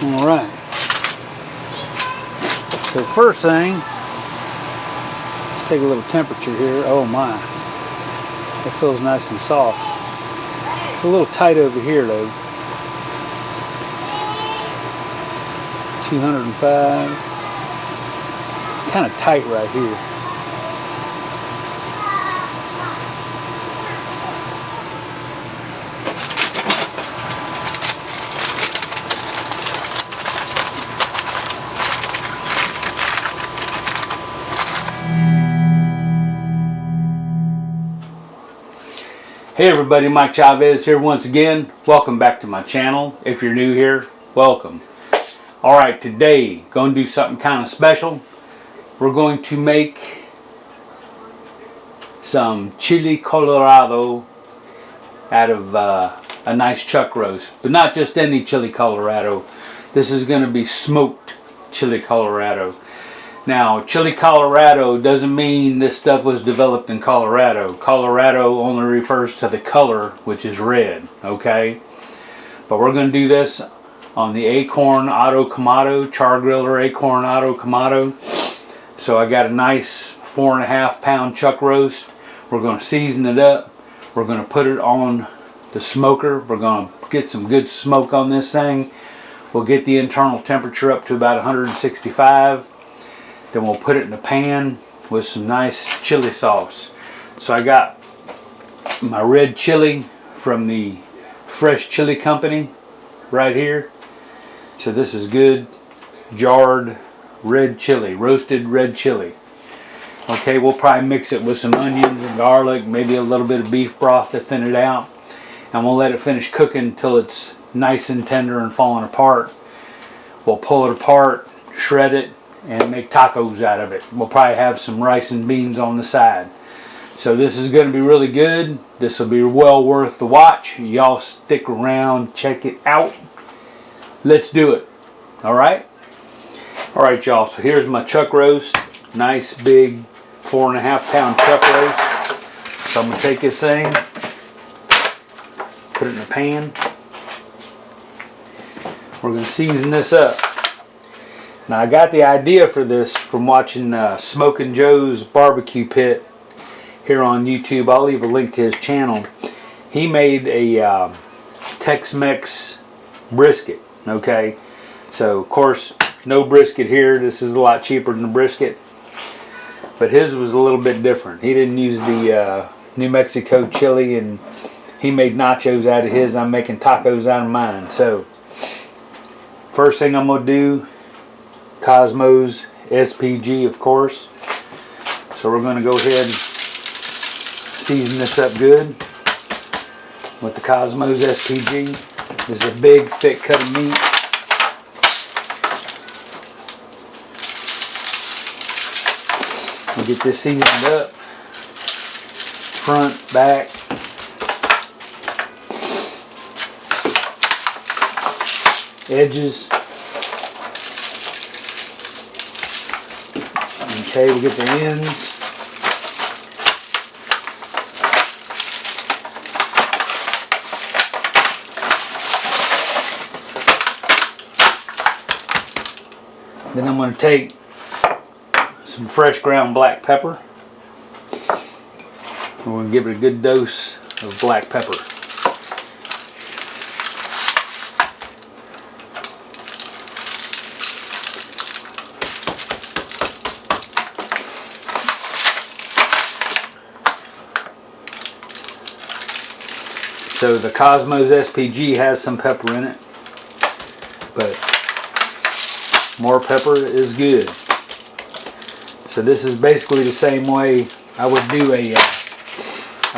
Alright. So first thing, let's take a little temperature here. Oh my. It feels nice and soft. It's a little tight over here though. 205. It's kind of tight right here. Hey everybody, Mike Chavez here once again. Welcome back to my channel. If you're new here, welcome. Alright, today, going to do something kind of special. We're going to make some chili colorado out of a nice chuck roast. But not just any chili colorado. This is going to be smoked chili colorado. Now, chili colorado doesn't mean this stuff was developed in Colorado. Colorado only refers to the color, which is red, okay? But we're going to do this on the Acorn Auto Kamado, char griller Acorn Auto Kamado. So I got a nice 4.5 pound chuck roast. We're going to season it up. We're going to put it on the smoker. We're going to get some good smoke on this thing. We'll get the internal temperature up to about 165. Then we'll put it in a pan with some nice chili sauce. So I got my red chili from the Fresh Chili Company right here. So this is good jarred red chili, roasted red chili. Okay, we'll probably mix it with some onions and garlic, maybe a little bit of beef broth to thin it out. And we'll let it finish cooking until it's nice and tender and falling apart. We'll pull it apart, shred it, and make tacos out of it. We'll probably have some rice and beans on the side. So this is going to be really good. This will be well worth the watch. Y'all stick around, check it out. Let's do it. Alright? Alright y'all, so here's my chuck roast. Nice big 4.5 pound chuck roast. So I'm going to take this thing, put it in a pan. We're going to season this up. Now I got the idea for this from watching Smokin Joe's barbecue pit here on YouTube. I'll leave a link to his channel. He made a Tex-Mex brisket. Okay, so of course no brisket here. This is a lot cheaper than the brisket, but his was a little bit different. He didn't use the New Mexico chili, and he made nachos out of his. I'm making tacos out of mine. So first thing I'm gonna do, Cosmos SPG, of course. So we're going to go ahead and season this up good with the Cosmos SPG. This is a big, thick cut of meat. We'll get this seasoned up, front, back. Edges. Okay, we'll get the ends. Then I'm going to take some fresh ground black pepper. We're going to give it a good dose of black pepper. So the Cosmos SPG has some pepper in it, but more pepper is good. So this is basically the same way I would do a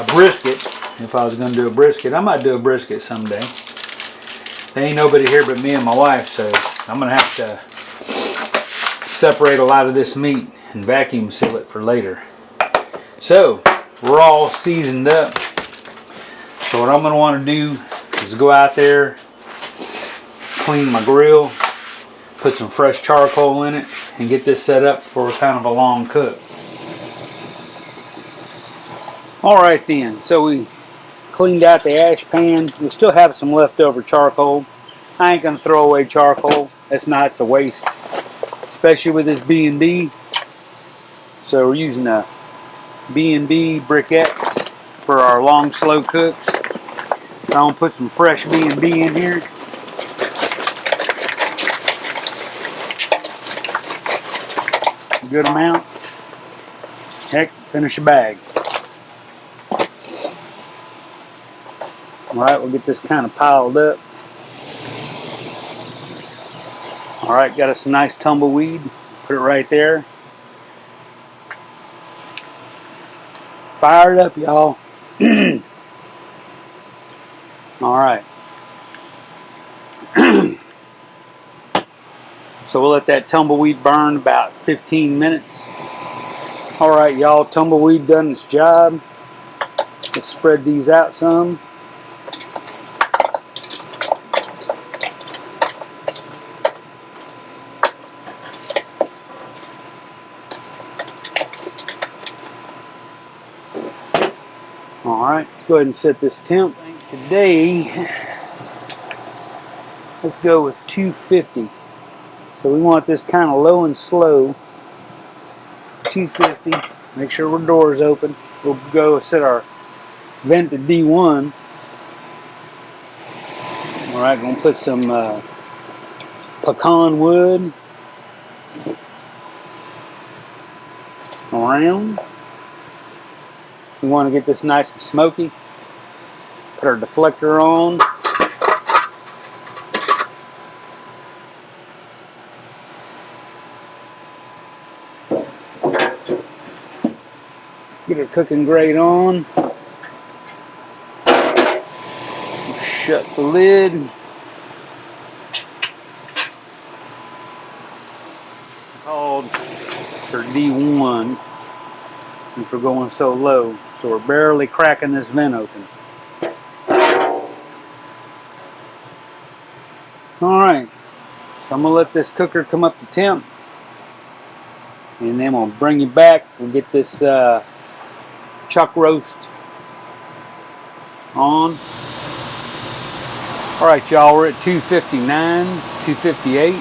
brisket. If I was going to do a brisket, I might do a brisket someday. There ain't nobody here but me and my wife, so I'm going to have to separate a lot of this meat and vacuum seal it for later. So we're all seasoned up. So what I'm going to want to do is go out there, clean my grill, put some fresh charcoal in it, and get this set up for kind of a long cook. Alright then, so we cleaned out the ash pan. We still have some leftover charcoal. I ain't gonna throw away charcoal. It's a waste, especially with this B&B. So we're using a B&B briquettes for our long slow cooks. So I'm gonna put some fresh B&B in here. A good amount. Heck, finish a bag. Alright, we'll get this kind of piled up. Alright, got us a nice tumbleweed. Put it right there. Fire it up, y'all. Alright. So we'll let that tumbleweed burn about 15 minutes. Alright, y'all, tumbleweed done its job. Let's spread these out some. Alright, let's go ahead and set this temp. Today, let's go with 250. So we want this kind of low and slow. 250. Make sure our door's open. We'll go set our vent to D1. Alright, gonna put some pecan wood around. We want to get this nice and smoky. Put our deflector on. Get our cooking grate on. Shut the lid. Called for D1 if we're going so low. So we're barely cracking this vent open. Alright, so I'm going to let this cooker come up to temp. And then we'll bring you back. We'll get this chuck roast on. Alright, y'all, we're at 259, 258.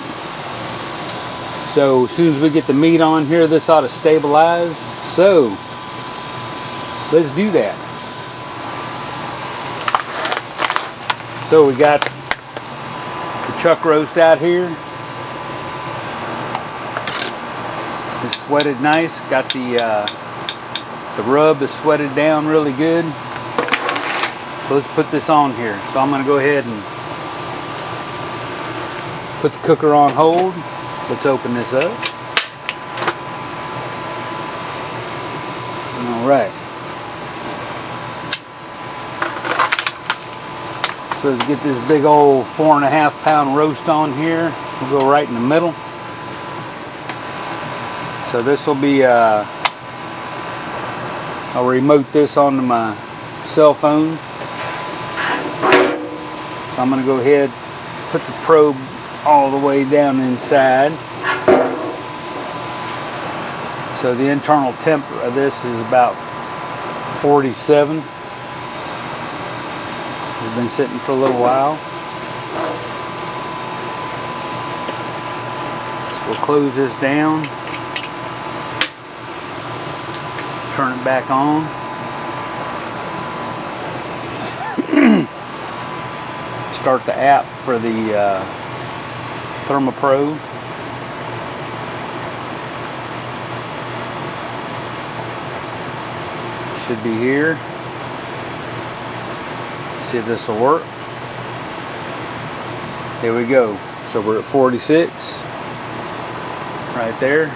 So as soon as we get the meat on here, this ought to stabilize. So let's do that. So we got the chuck roast out here. It's sweated nice. Got the rub is sweated down really good. So let's put this on here. So I'm going to go ahead and put the cooker on hold. Let's open this up. All right. So let's get this big old 4.5 pound roast on here. We'll go right in the middle. So this will be, I'll remote this onto my cell phone. So I'm going to go ahead, put the probe all the way down inside. So the internal temp of this is about 47. It's been sitting for a little while. So we'll close this down. Turn it back on. Start the app for the ThermoPro. Should be here. See if this will work. Here we go. So we're at 46 right there.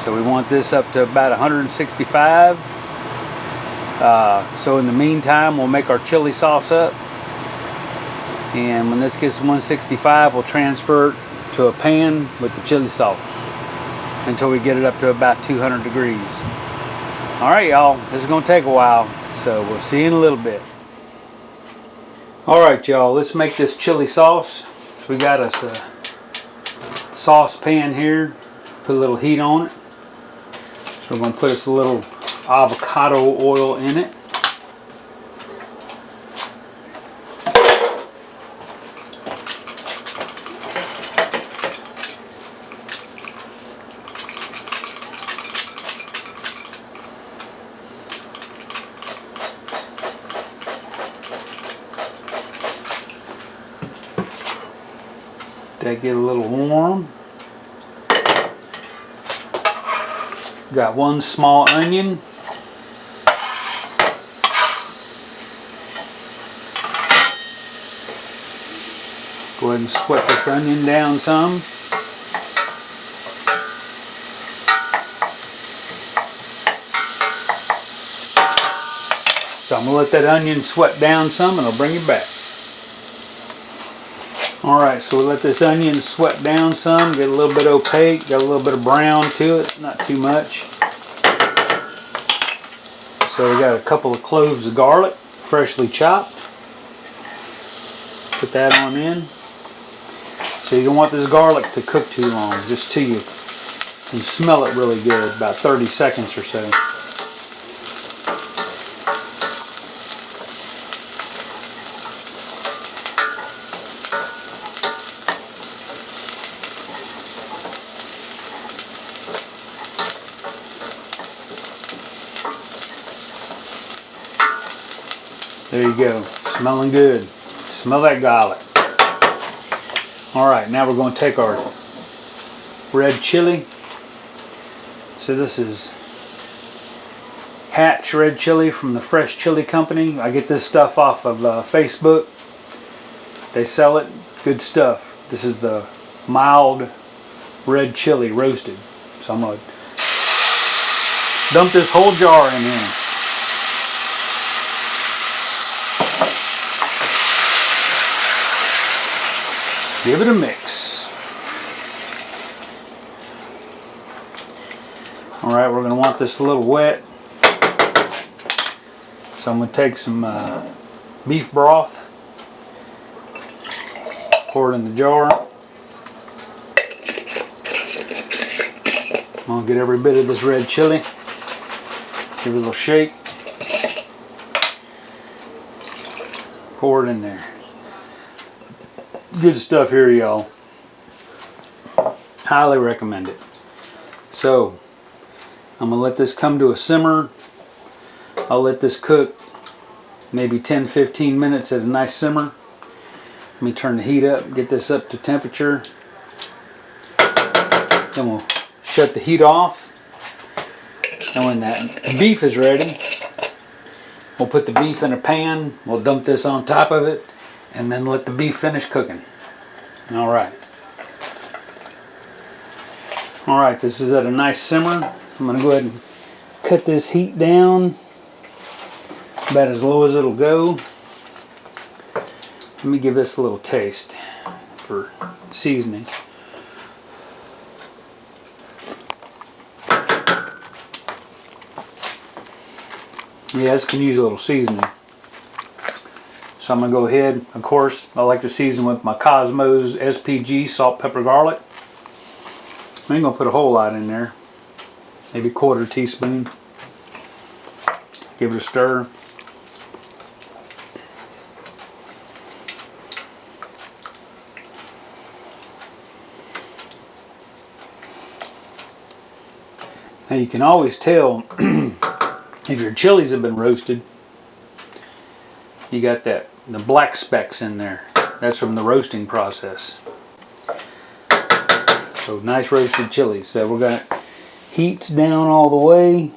So we want this up to about 165. So in the meantime, we'll make our chili sauce up. And when this gets to 165, we'll transfer it to a pan with the chili sauce until we get it up to about 200 degrees. All right, y'all, this is going to take a while, so we'll see you in a little bit. All right, y'all, let's make this chili sauce. So we got us a saucepan here, put a little heat on it. So we're going to put us a little avocado oil in it. That get a little warm. Got one small onion. Go ahead and sweat this onion down some. So I'm going to let that onion sweat down some and I'll bring it back. Alright, so we'll let this onion sweat down some, get a little bit opaque, got a little bit of brown to it, not too much. So we got a couple of cloves of garlic, freshly chopped. Put that on in. So you don't want this garlic to cook too long, just till you can smell it really good, about 30 seconds or so. There you go, smelling good. Smell that garlic. Alright, now we're going to take our red chili. So this is Hatch red chili from the Fresh Chili Company. I get this stuff off of Facebook. They sell it, good stuff. This is the mild red chili roasted. So I'm going to dump this whole jar in here. Give it a mix. Alright, we're going to want this a little wet. So I'm going to take some beef broth, pour it in the jar. I'm going to get every bit of this red chili. Give it a little shake. Pour it in there. Good stuff here, y'all. Highly recommend it. So I'm gonna let this come to a simmer. I'll let this cook maybe 10-15 minutes at a nice simmer. Let me turn the heat up, get this up to temperature. Then we'll shut the heat off. And when that beef is ready, we'll put the beef in a pan. We'll dump this on top of it and then let the beef finish cooking. Alright. Alright, this is at a nice simmer. I'm going to go ahead and cut this heat down about as low as it'll go. Let me give this a little taste for seasoning. Yeah, this can use a little seasoning. So I'm going to go ahead, of course, I like to season with my Cosmos SPG salt, pepper, garlic. I ain't going to put a whole lot in there. Maybe a quarter teaspoon. Give it a stir. Now you can always tell if your chilies have been roasted. You got the black specks in there. That's from the roasting process. So nice roasted chilies. So we're going to heat down all the way.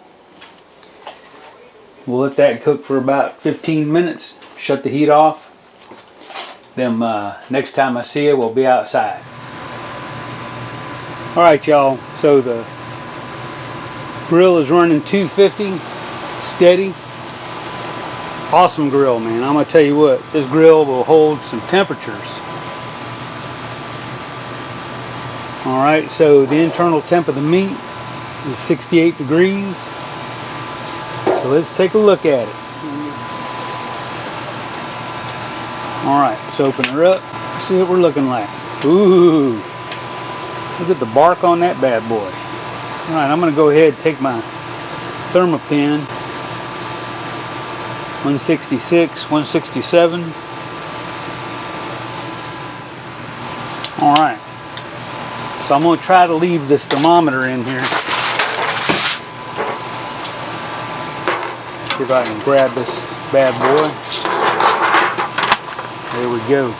We'll let that cook for about 15 minutes. Shut the heat off. Then next time I see you, we'll be outside. Alright y'all, so the grill is running 250 steady. Awesome grill, man. I'm going to tell you what, this grill will hold some temperatures. Alright, so the internal temp of the meat is 68 degrees. So let's take a look at it. Alright, let's open her up. See what we're looking like. Ooh, look at the bark on that bad boy. Alright, I'm going to go ahead and take my Thermopin 166, 167. Alright, so I'm going to try to leave this thermometer in here. See if I can grab this bad boy. There we go.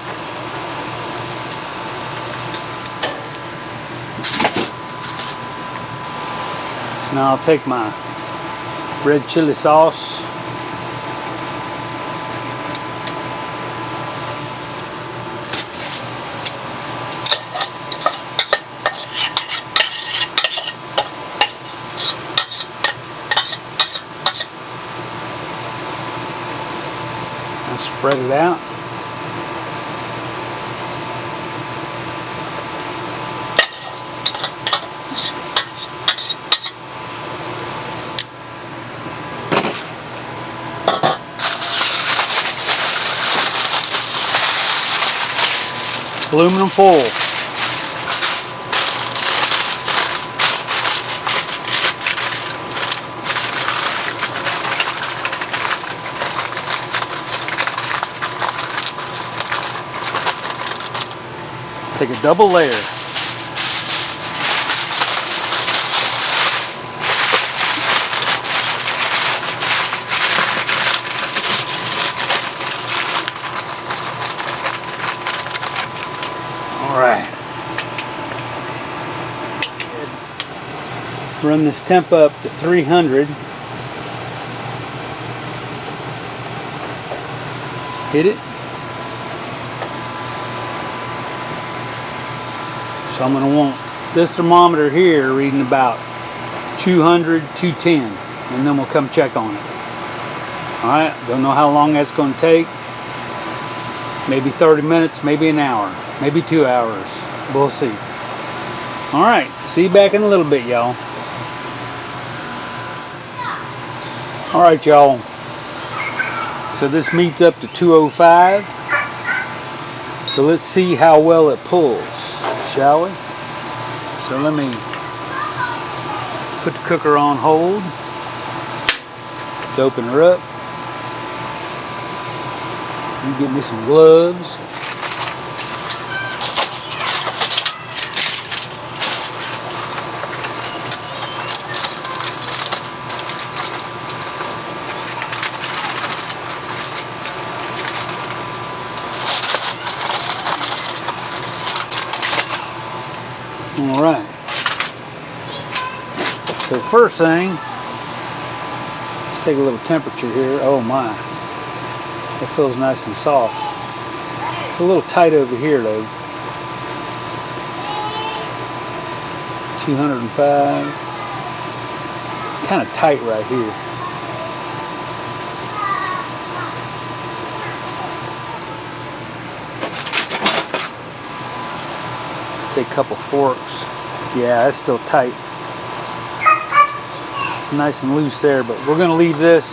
Now I'll take my red chili sauce. And spread it out. Aluminum foil. Take a double layer. Alright. Run this temp up to 300. Hit it. So I'm going to want this thermometer here reading about 200, 210, and then we'll come check on it. Alright, don't know how long that's going to take. Maybe 30 minutes, maybe an hour, maybe 2 hours. We'll see. Alright, see you back in a little bit, y'all. Alright, y'all. So this meat's up to 205. So let's see how well it pulls, shall we? So let me put the cooker on hold. Let's open her up. Let me get me some gloves. All right. So first thing, let's take a little temperature here. Oh my. It feels nice and soft. It's a little tight over here though. 205. It's kind of tight right here. Take a couple forks. Yeah, that's still tight. It's nice and loose there, but we're going to leave this.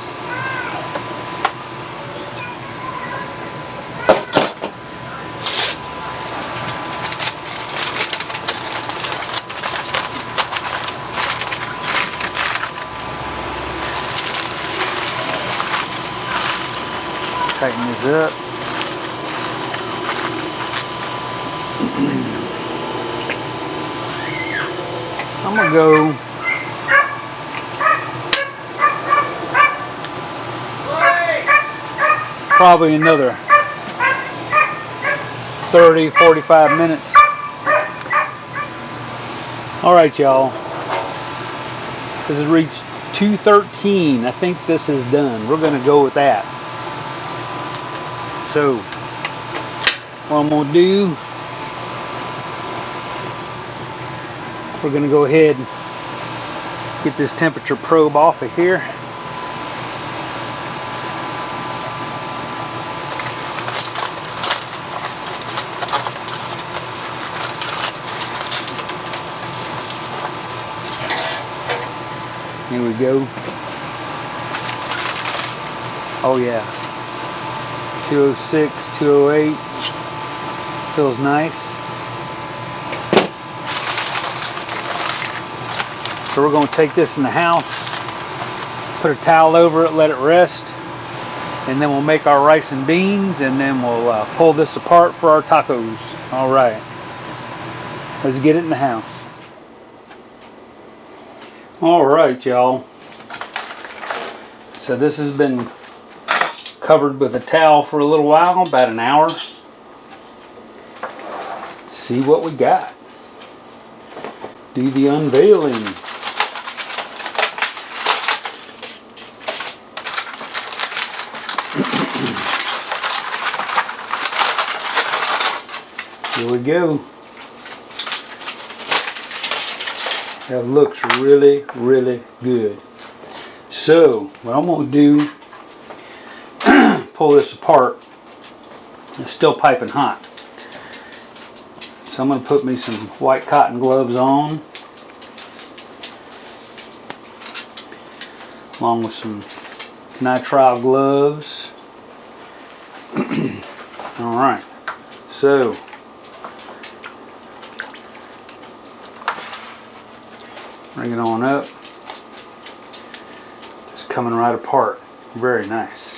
Tighten this up. I'm gonna go probably another 30-45 minutes. All right, y'all. This has reached 213. I think this is done. We're gonna go with that. So what I'm gonna do, we're going to go ahead and get this temperature probe off of here. Here we go. Oh yeah. 206, 208. Feels nice. So we're going to take this in the house, put a towel over it, let it rest, and then we'll make our rice and beans, and then we'll pull this apart for our tacos. All right, let's get it in the house. All right, y'all. So this has been covered with a towel for a little while, about an hour. See what we got. Do the unveiling. Here we go. That looks really, really good. So, what I'm going to do, pull this apart. It's still piping hot. So I'm going to put me some white cotton gloves on, along with some nitrile gloves. Alright, so bring it on up. Just coming right apart. Very nice.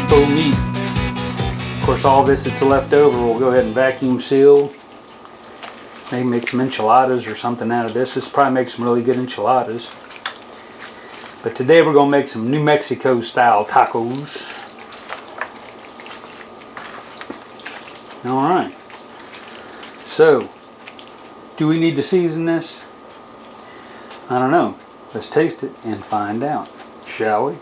So neat. Of course, all this that's left over we'll go ahead and vacuum seal. Maybe make some enchiladas or something out of this. This probably makes some really good enchiladas. But today we're going to make some New Mexico style tacos. Alright. So, do we need to season this? I don't know. Let's taste it and find out, shall we?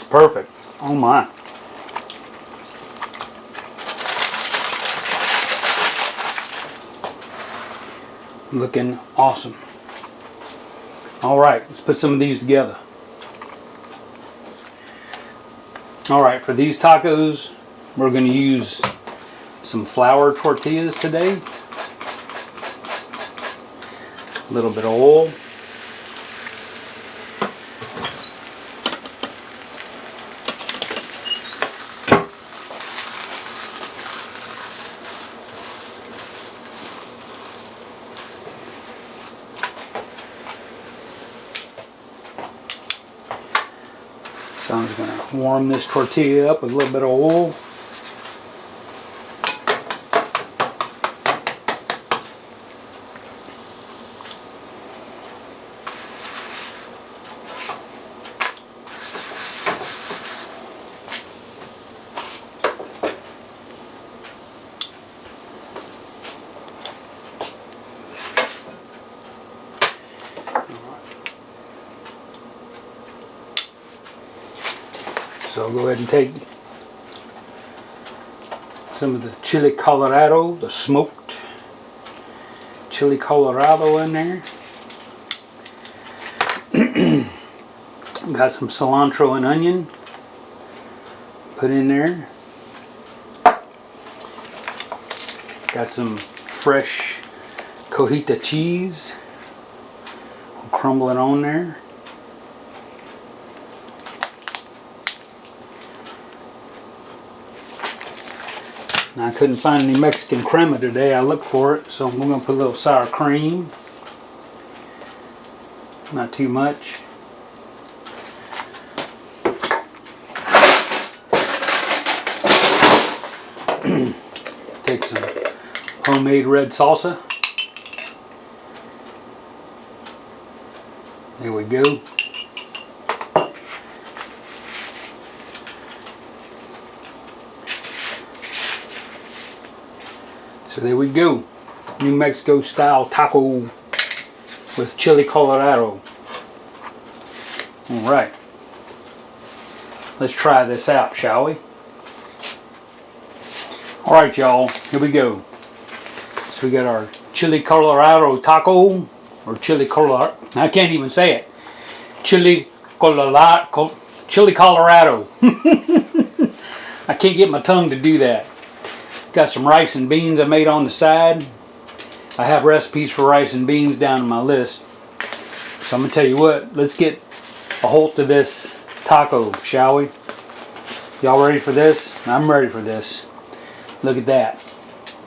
Perfect. Oh my. Looking awesome. Alright, let's put some of these together. Alright, for these tacos, we're going to use some flour tortillas today. A little bit of oil. So I'm just going to warm this tortilla up with a little bit of oil. So I'll go ahead and take some of the chili Colorado, the smoked chili Colorado in there. Got some cilantro and onion put in there. Got some fresh cojita cheese. I'll crumble it on there. Now, I couldn't find any Mexican crema today. I looked for it, so I'm going to put a little sour cream. Not too much. Take some homemade red salsa. There we go. So there we go. New Mexico style taco with chili Colorado. Alright. Let's try this out, shall we? Alright, y'all. Here we go. So we got our chili Colorado taco. Or chili Colorado. I can't even say it. Chili Colorado. Chili Colorado. I can't get my tongue to do that. Got some rice and beans I made on the side. I have recipes for rice and beans down on my list. So I'm going to tell you what, let's get a hold of this taco, shall we? Y'all ready for this? I'm ready for this. Look at that.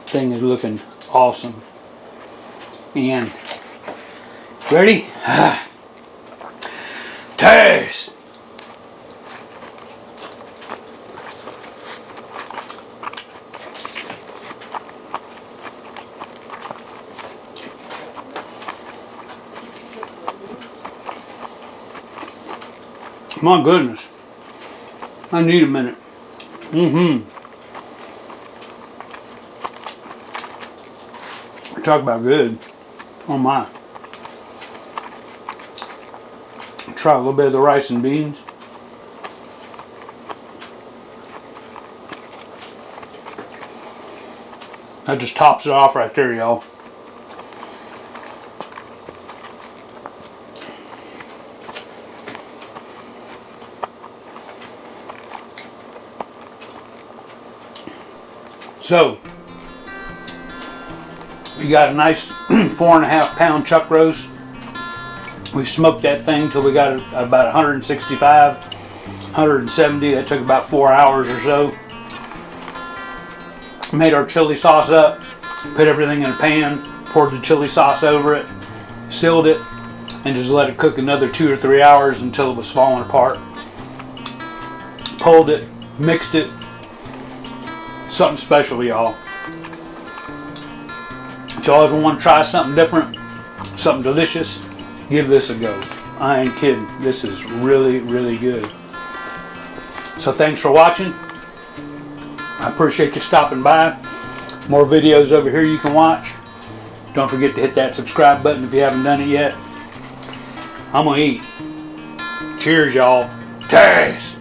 Thing is looking awesome. And ready? Taste. My goodness. I need a minute. Talk about good. Oh my. Try a little bit of the rice and beans. That just tops it off right there, y'all. So, we got a nice 4.5 pound chuck roast. We smoked that thing till we got about 165, 170. That took about 4 hours or so. Made our chili sauce up, put everything in a pan, poured the chili sauce over it, sealed it, and just let it cook another 2 or 3 hours until it was falling apart. Pulled it, mixed it. Something special, y'all. If y'all ever want to try something different, something delicious, give this a go. I ain't kidding. This is really, really good. So thanks for watching. I appreciate you stopping by. More videos over here you can watch. Don't forget to hit that subscribe button if you haven't done it yet. I'm gonna eat. Cheers, y'all. Taste.